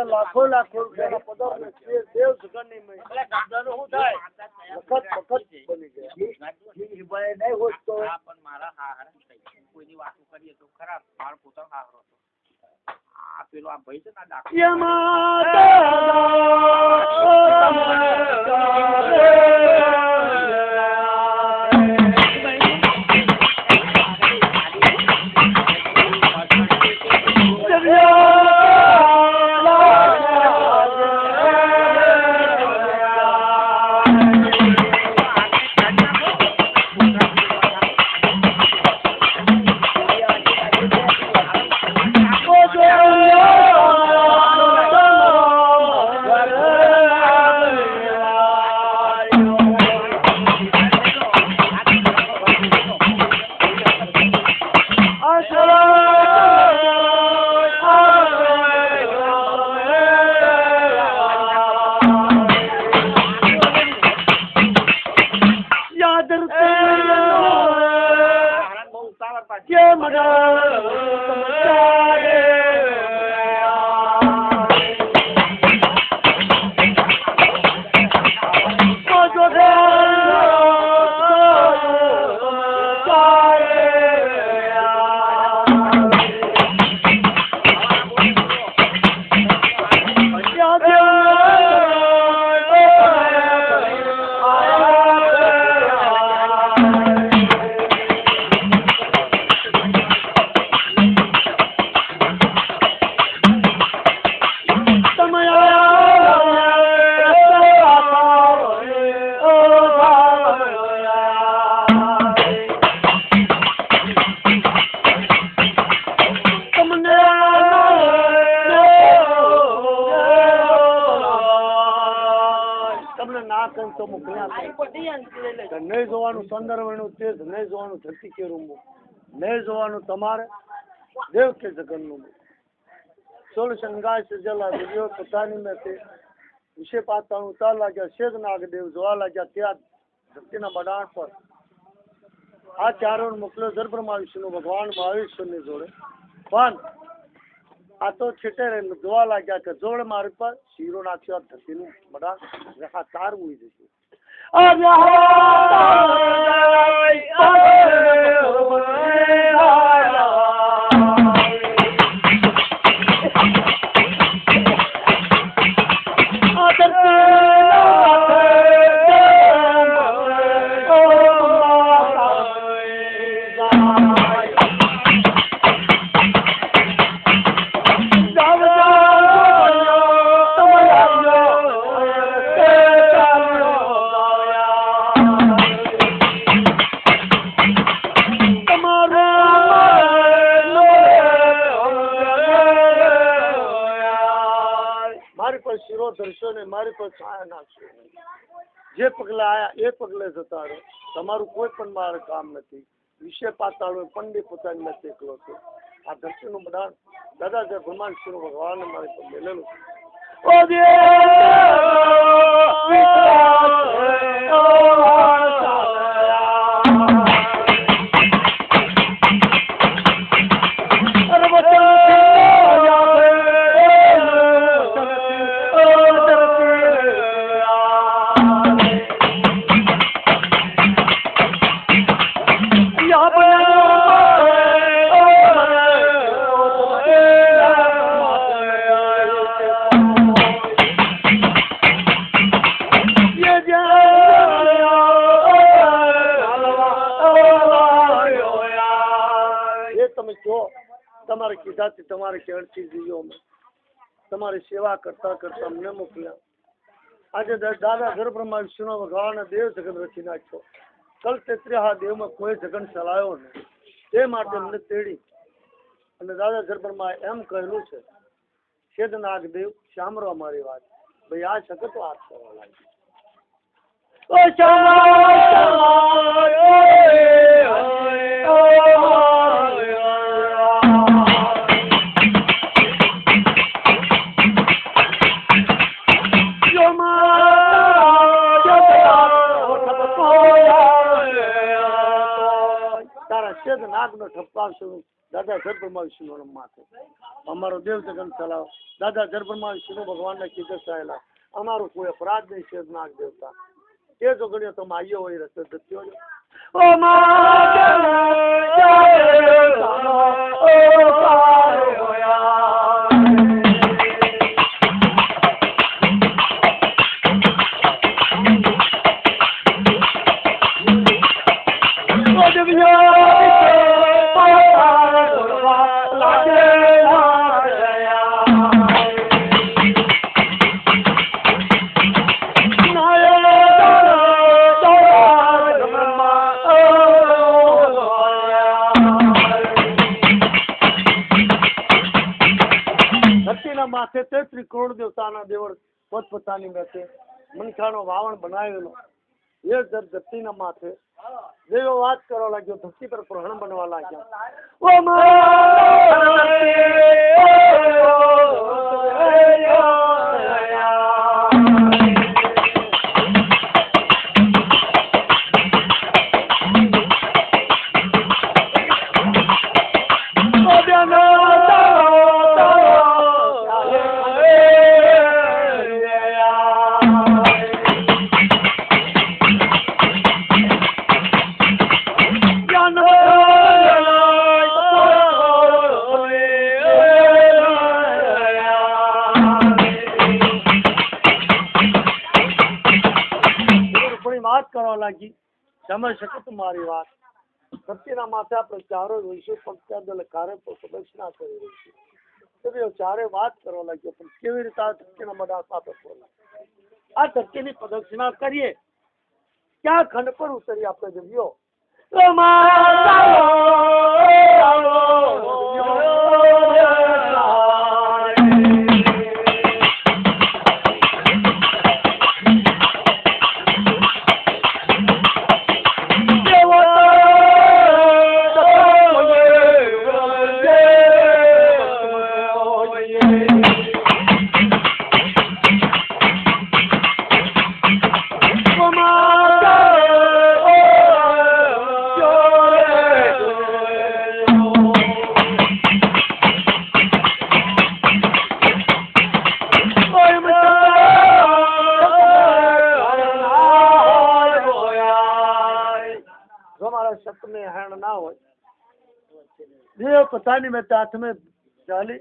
લાખો લાખો રૂપિયાના પદક દેવ જગનની મય શબ્દનો શું થાય વખત વખત બની ગયા એ ભાઈ નહીં હોત તો પણ મારા હારા કોઈની વાત કરીએ તો ખરાબ મારો પોતાનો હારો હતો આ પેલો આ ભાઈ છે ને નહીં જોવાનું સંદર્ભનું તેજ, નહીં જોવાનું ધરતી કે રૂમું, નહીં જોવાનું તમારે દેવ કે જગનનું સોલ્યુશન ગાય છે જલા વિડીયો પોતાની મેં તે વિશે પાતાનું ઉતાર લાગ્યા શેદ નાગદેવ જોવા લાગ્યા ત્યાં ધરતીના બડાણ પર આ ચારો મોકલ્યો જરબ્રહ્મા વિષ્ણુ ભગવાન મહાવીશ્વરની જોડે પણ આ તો છેટે રહીને જોવા લાગ્યા કે જોડ મારી પર શીરો નાખ્યો ધરતીનું બડાણ આ તારવું જશે Tomorrow પર શિરો ધરશો ને મારી પર છાયા નાખશો નહીં. જે પગલા આયા એ પગલે જતા રહો. તમારું કોઈ પણ મારે કામ નથી. વિશે પાતાળો પંડિત પોતાની નથી એકલો છે. આ ધરતીનું બધાન દાદા જે ભગવાન શિરો ભગવાન મારી પર મેલેલું છે. તમારે કીધાથી તમારે કેળથી જીવો અમે તમારી સેવા કરતા કરતા અમને મોકલ્યા. આજે દાદા ઘર બ્રહ્મા વિષ્ણુ ભગવાન દેવ જગત રચી નાખ્યો. કલ તેત્રીહા દેવમાં કોઈ જગન ચલાયો નહીં. તે માટે અમને તેડી અને દાદા ઘર બ્રહ્મા એમ કહેલું છે છેદ નાગદેવ સાંભળો અમારી વાત. ભાઈ આ શકે તો હાથ કરવા લાગી. નાગ નો ઠપકાવશું દાદા ઘર બ્રહ્મા વિષ્ણુ માથે. અમારો દેવ જગન ચલાવો. દાદા ઘર બ્રહ્મા વિષ્ણુ ભગવાન ને કીધે ચાલ્યા. અમારું કોઈ અપરાધ નહીં છે નાગ દેવતા. તે જો ગણ્યો તો આવ્યો હોય રસ્તે જત્યો. માથે 33 કરોડ દેવતાના દેવળ પોતપોતાની મેથે મનખાનો વાવણ બનાવેલો. એ ધરતીના માથે દેવો વાત કરવા લાગ્યો. ધરતી પર પ્રહણ બનવા લાગ્યા. વાત કરવા લાગી. સમજ શકે તમારી વાત. સત્યના માથે આપણે ચારો રહીશું પણ કાર્ય પ્રદક્ષિણા કરી રહીશું. ચારે વાત કરવા લાગ્યો પણ કેવી રીતે આ ધરતીના બધા સાથે આ ધરતીની પ્રદક્ષિણા કરીએ ક્યાં ખંડ પર ઉતરી આપણે જઈએ. देव पतानी में हाथ में डाली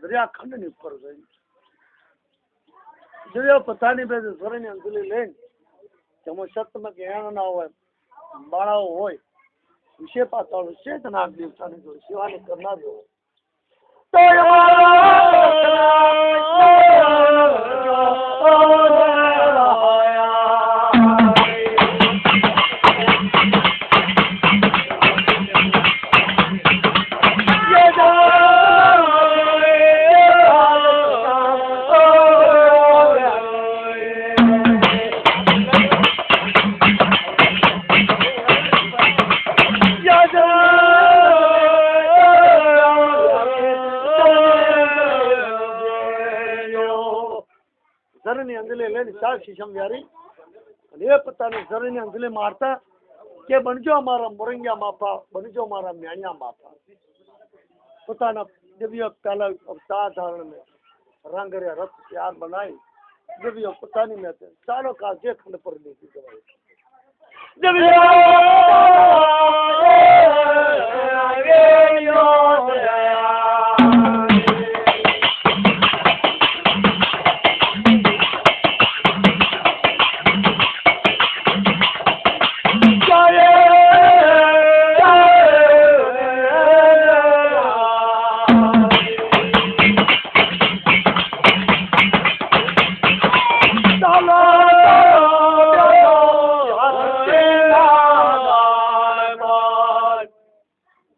दरिया खंड नहीं ऊपर गई. देव पतानी में स्वर्ण ने अंगुली लेन जमो सत्य में गहण ना हो बाड़ाओ हो विषय पाता विषय नाग देवता ने जो सेवा ने करना जो तो શરીરની અંજલી લઈને ચાર શીશમ વ્યારી અને એ પોતાની શરીરની અંજલી મારતા કે બનજો મારા મોરંગિયા માફા, બનજો મારા મ્યાણિયા માફા. પોતાના દિવ્ય કાલા અવતાર ધારણ में रंग रे रथ प्यार बनाई दिव्य પોતાની में चालो का जे खंड पर नीति जवाई दिव्य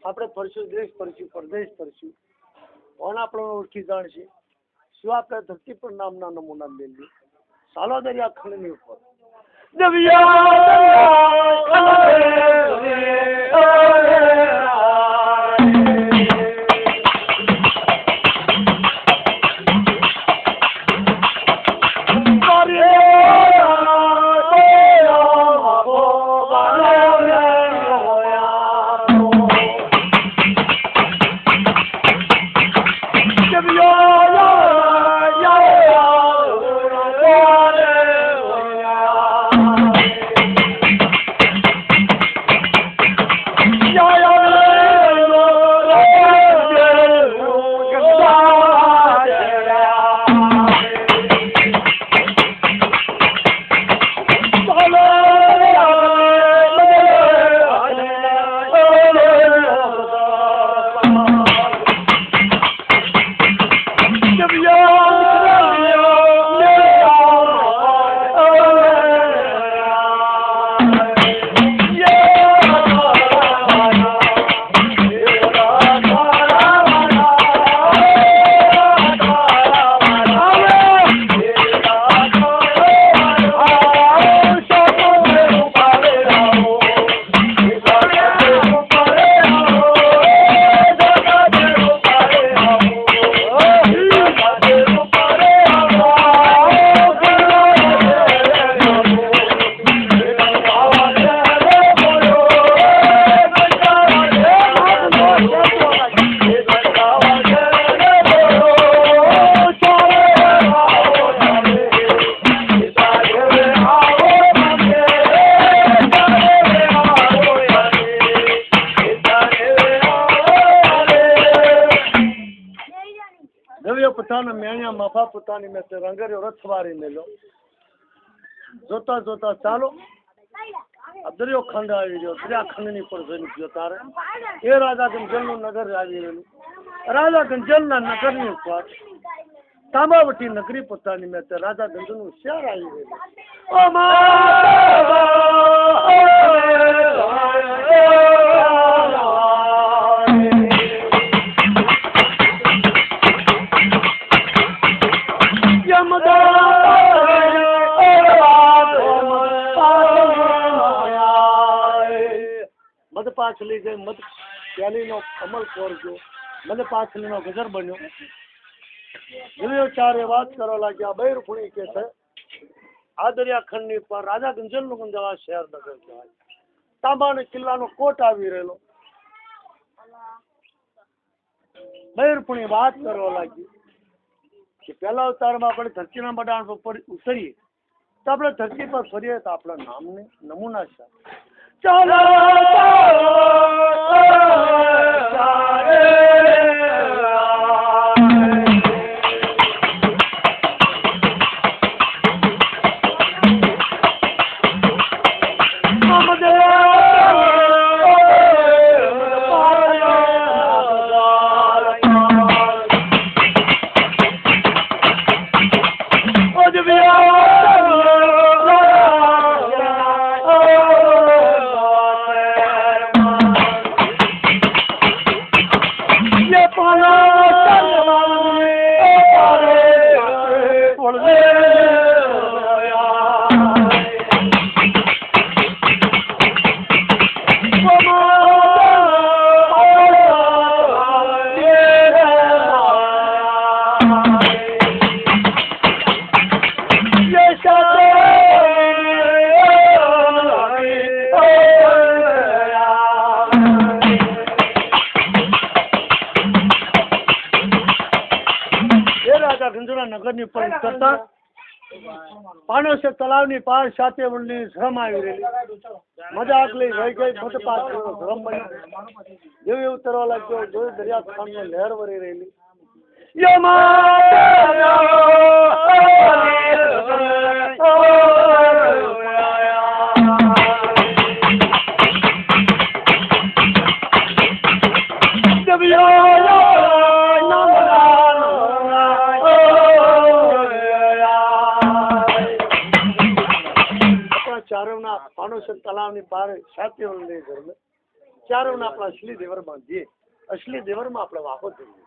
આપણે ફરશું, દેશ ફરશું, પરદેશ ફરશું, કોણ આપણને ઓળખી જાણશે? શું આપણે ધરતી પર નામના નમૂના મેળવી સાલો દરિયા ખંડની ઉપર પોતાના મેણિયા માફા પોતાની મેં રંગર્યો રથવારી મેલો જોતા જોતા ચાલો દરિયો ખંડ આવી ગયો. દરિયા ખંડની પર જઈને ગયો તારે એ રાજા ગંજલનું નગર આવી રહેલું. રાજા ગંજલના નગરની ઉપર તાંબાવટી નગરી પોતાની મેં રાજા ગંજલનું શહેર આવી રહેલું. મદ પાછલી ગઈ મદ પ્યાલીનો અમલ કરજો, મદ પાછલીનો ગજર બન્યો. જોયો ચારે વાત કરવા લાગ્યા. બે રૂપણી કે છે આ દરિયા ખંડની પર રાજા ગંજલનું ગંજવા શહેર નગર કહેવાય. તાંબાને કિલ્લાનો કોટ આવી રહેલો. બે રૂપણી વાત કરવા લાગી કે પહેલા અવતારમાં આપણે ધરતીના બડાણ પર ઉતરીએ તો આપણે ધરતી પર ફરીએ તો આપણા નામને નમૂના છે. ચાલો आपल्या गंजोरा नगરની પર ઉતરતા પાણોસર તળાવની પાર સાથે વળની શ્રમ આવી રહેલી મજાક લઈ વહી ગઈ ફૂટપાથ શ્રમ બન્યો જેવી ઉતરવા લાગ્યો જોઈ દરિયા ખાનની લહેર વરી રહેલી પાણોસર તળાવની પાર સાથે વળની ઘર ચારોના આપણા અસલી દેવર બાંધીએ અસલી દેવરમાં આપણે વાહો થઈએ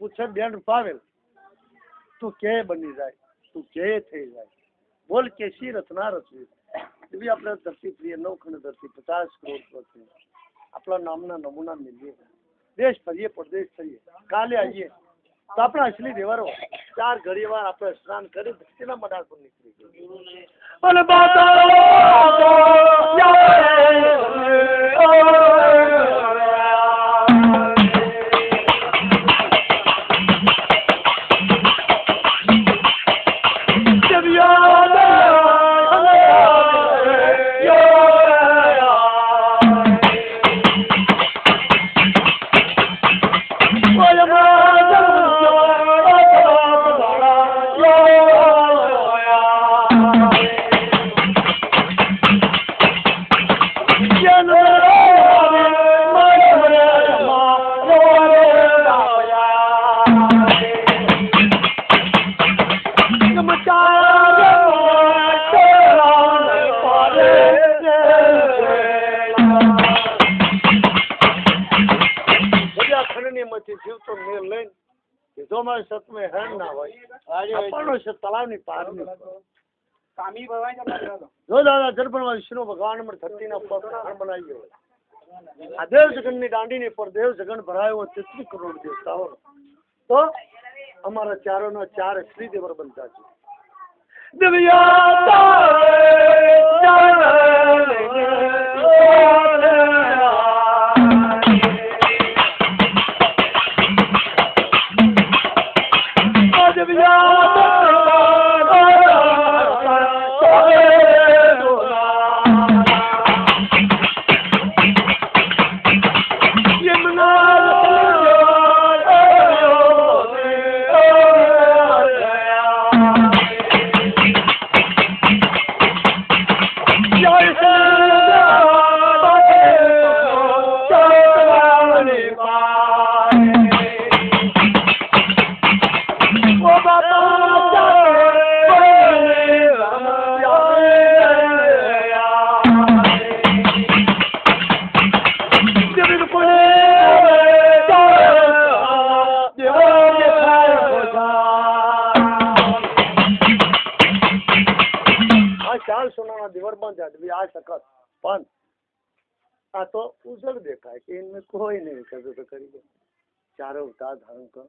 પૂછે બેન પાવેલ તું કે બની જાય તું કે થઈ જાય બોલ કેસી રચના રચવી એવી આપણે ધરતી પ્રિય નવખંડ ધરતી 50 કરોડ છે આપણા નામના નમૂના મિલીએ દેશ ફરીએ પરદેશ ફરીએ કાલે આવીએ તો આપણા અસલી દેવરો 4 ઘડી વાર આપણે સ્નાન કરી ધરતીના મડાર પર નીકળી વિષ્ણુ ભગવાન ધરતી ના બનાવી ગયો આ દેવ જગન ની દાંડી ની પર દેવ જગન ભરાયો 33 કરોડ દેવતાઓ તો અમારા ચારો નો 4 શ્રી દેવર બનતા છે आ तो उजड़ देखा है कि इनमें कोई नहीं कर तो करी चारों अवतार धारण कर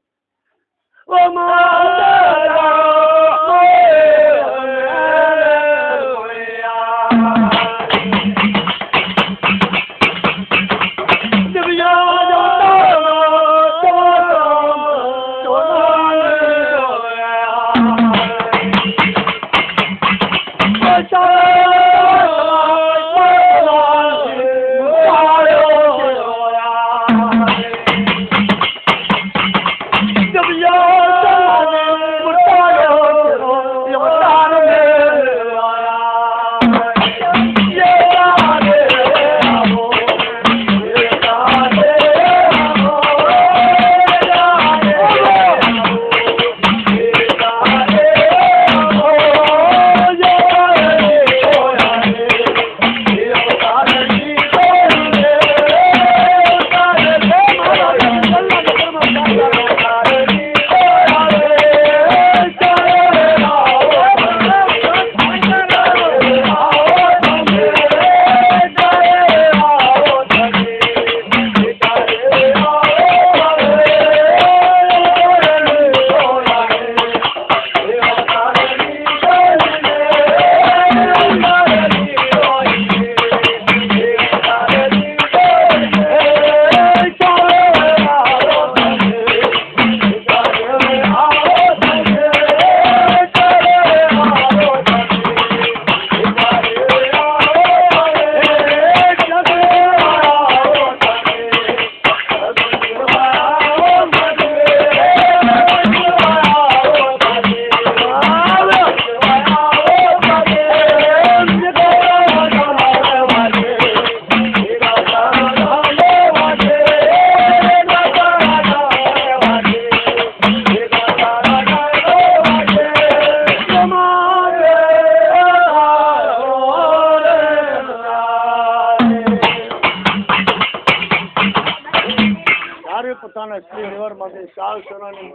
સોનાના શ્રી દેવર માંથી શાલ સોનાની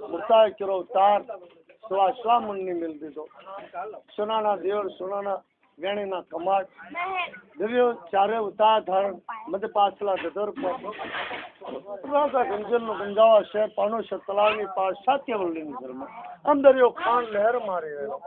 મુર્તાય કરો તાર સ્વા મુન્ની મિલ દીધો સોનાના દેવર સોનાના વેણીના કમાટ દિવ્યો ચારે ઉતાર ધારણ મધ્ય પાછલા ગદર પર રાજા ગંજનનો ગંજાવા શહેર પાનોશર તલાવની પાસ સાત્યવલ્લીની ઘરમાં અંદરિયો ખાન લહેર મારી રહ્યો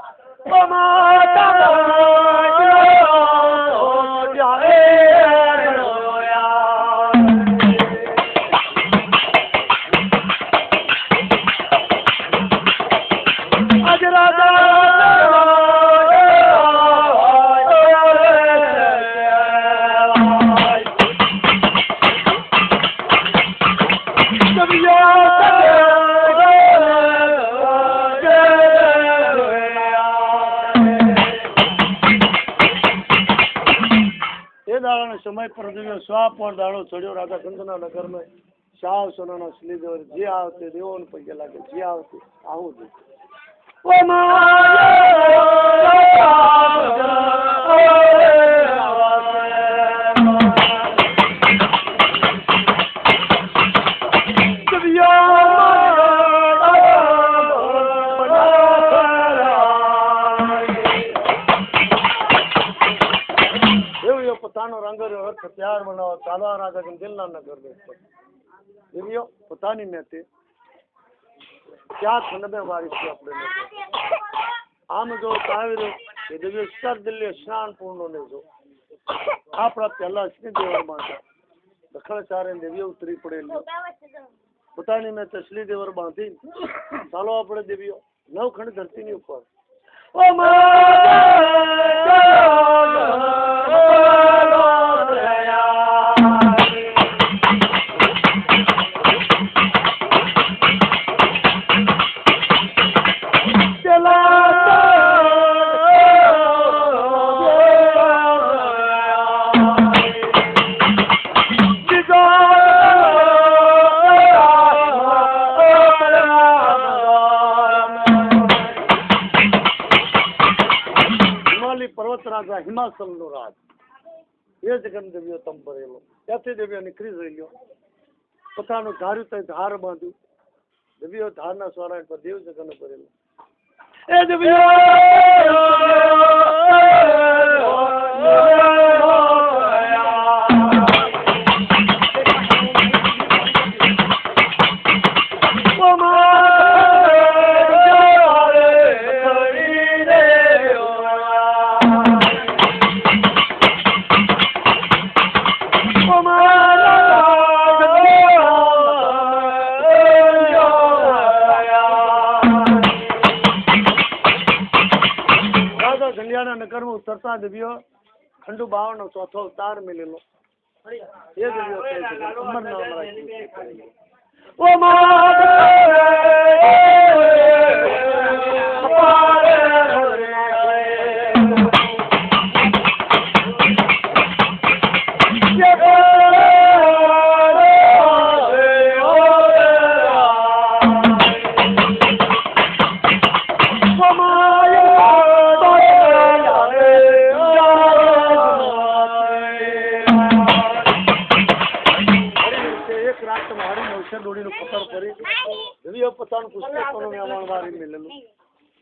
समय पर दिव्य स्वाप और दाड़ो चढ़ियो राजा कंदना नगर में शाह सोना श्री देवर जे आवते देवों पगे लागे जे आवते आऊ दे तैयार बनाओ चालवा राजा दिल ना न कर दे देवियो पता नहीं मैं ते क्या ठंड में बारिश की अपने में आम जो कावेरो ये देवियो सर दिल्ली स्नान पूर्ण होने जो आपड़ा पहला श्री देवर माता दखल चारे देवियो उतरी पड़े पता नहीं मैं तसली देवर बांधी चालो अपने देवियो नव खंड धरती नहीं ऊपर ओ રાજા હિમાચલ નો રાજ એ જગન દેવીઓ તમ ભરેલો ત્યાંથી દેવીઓ નીકળી રહ્યો પોતાનું ધાર્યું તો ધાર બાંધ્યું દેવીઓ ધારના સ્વરાય પર દેવ જગન ભરેલો એ દેવીઓ नगर में उतरता देवियो खंडू बावन चौथो अवतार मिलेलो ये देवियो उमर नाम राखी ओ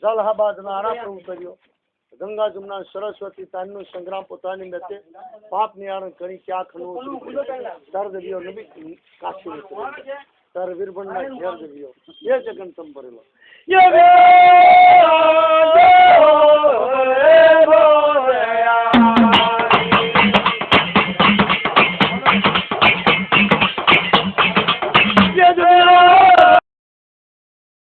जलाहाबाद आराम उतरियो गंगा जमुना सरस्वती तानु संग्राम पोतानी मेते पाप निवारण करी क्या खनो सर देवियो नबी काशी सर वीरबंडा घेर देवियो ये जगन तम भरेलो ये